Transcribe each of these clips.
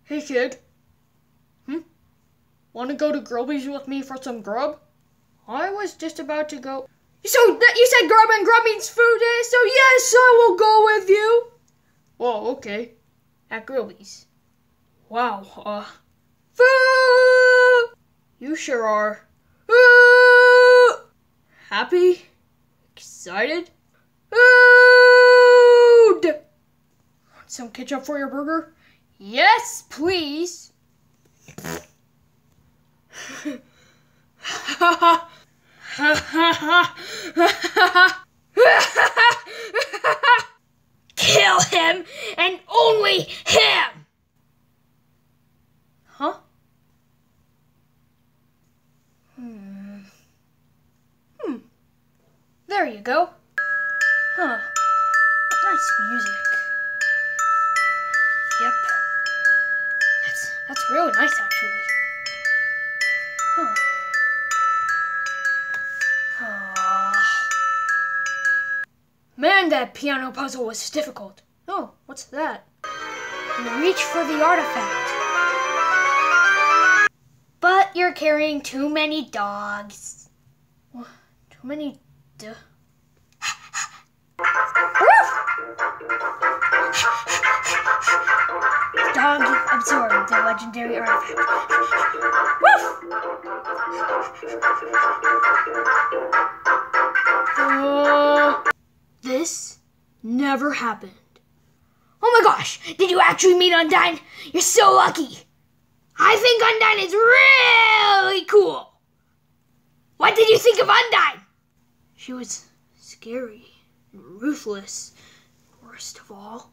Hey kid. Wanna go to Grubby's with me for some grub? I was just about to go. So, you said grub and grub means food, so yes, I will go with you. Whoa, okay. At Grubby's. Wow, food! You sure are. Happy? Excited? Food! Want some ketchup for your burger? Yes, please. Kill him and only him! Huh? There you go. Huh. Nice music. Yep. That's really nice, actually. Huh. Man, that piano puzzle was difficult. Oh, what's that? You reach for the artifact. But you're carrying too many dogs. Too many Dog absorbed the legendary artifact. Woof! This never happened. Oh my gosh, did you actually meet Undyne? You're so lucky. I think Undyne is really cool. What did you think of Undyne? She was scary and ruthless. Worst of all,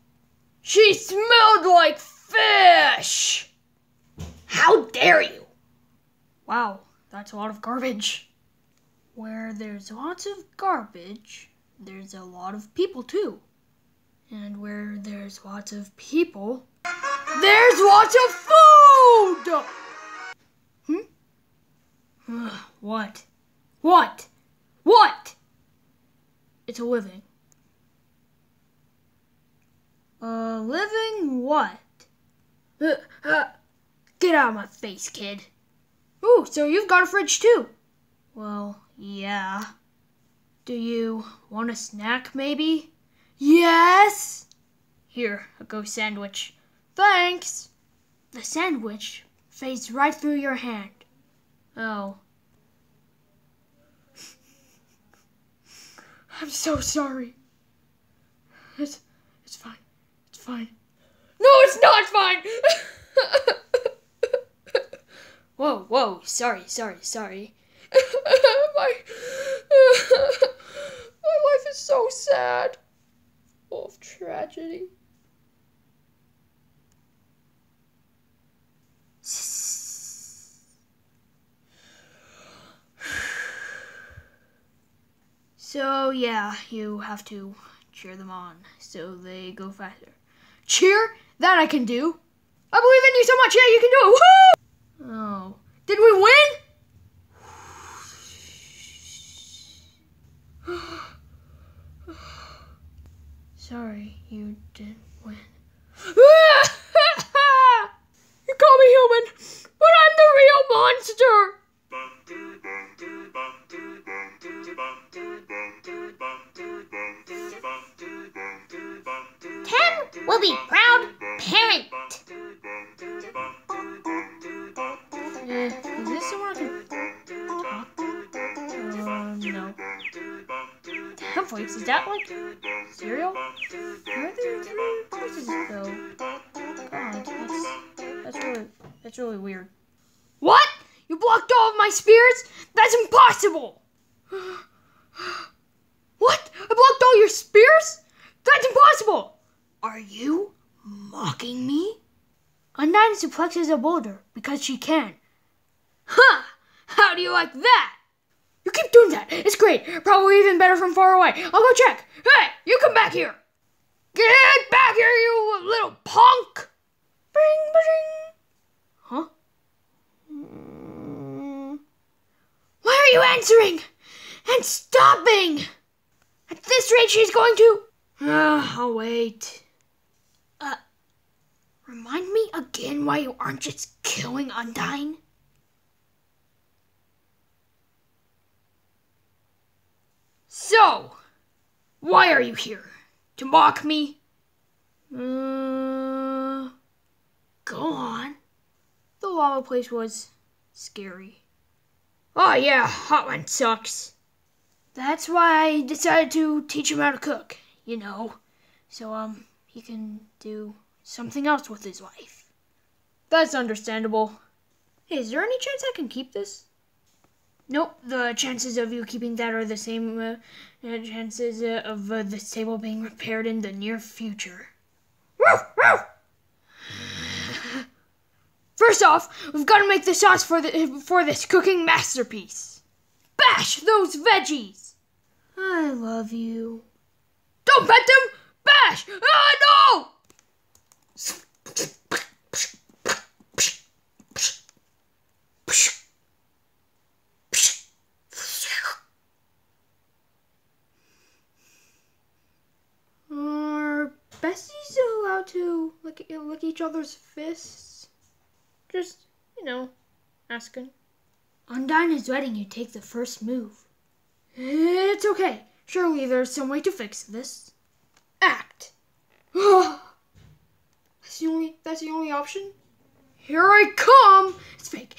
she smelled like fish. How dare you? Wow, that's a lot of garbage. Where there's lots of garbage, there's a lot of people too. And where there's lots of people, there's lots of food! What? What? What? It's a living. A living what? Get out of my face, kid. Ooh, so you've got a fridge too. Well, yeah. Do you want a snack, maybe? Yes! Here, a ghost sandwich. Thanks! The sandwich fades right through your hand. Oh. I'm so sorry. It's fine. It's fine. No, it's not fine! Whoa, sorry. My life is so sad. Full of tragedy. So, yeah, you have to cheer them on so they go faster. Cheer? That I can do. I believe in you so much. Yeah, you can do it. Woo! Oh. Did we win? Sorry, you didn't win. You call me human, but I'm the real monster. 10 will be proud parent. Is this someone I can talk to? No. Wait, is that like cereal? Where are the voices go? God, that's really weird. What? You blocked all of my spears? That's impossible! What? I blocked all your spears? That's impossible! Are you mocking me? Undyne suplexes a boulder because she can. Huh! How do you like that? You keep doing that. It's great. Probably even better from far away. I'll go check. Hey, you come back here. Get back here, you little punk. Bing, bing. Huh? Why are you answering? And stopping? At this rate, she's going to... I'll wait. Remind me again why you aren't just killing Undyne? So, why are you here? To mock me? Go on. The lava place was scary. Oh yeah, hot one sucks. That's why I decided to teach him how to cook, so he can do something else with his life. That's understandable. Hey, is there any chance I can keep this? Nope, the chances of you keeping that are the same chances of this table being repaired in the near future. First off, we've got to make the sauce for this cooking masterpiece. Bash those veggies! I love you. Don't pet them! Bash! Ah, no! Are besties allowed to lick each other's fists? Just, asking. Undyne is letting you take the first move. It's okay. Surely there's some way to fix this. Act. That's the only option? Here I come! It's fake.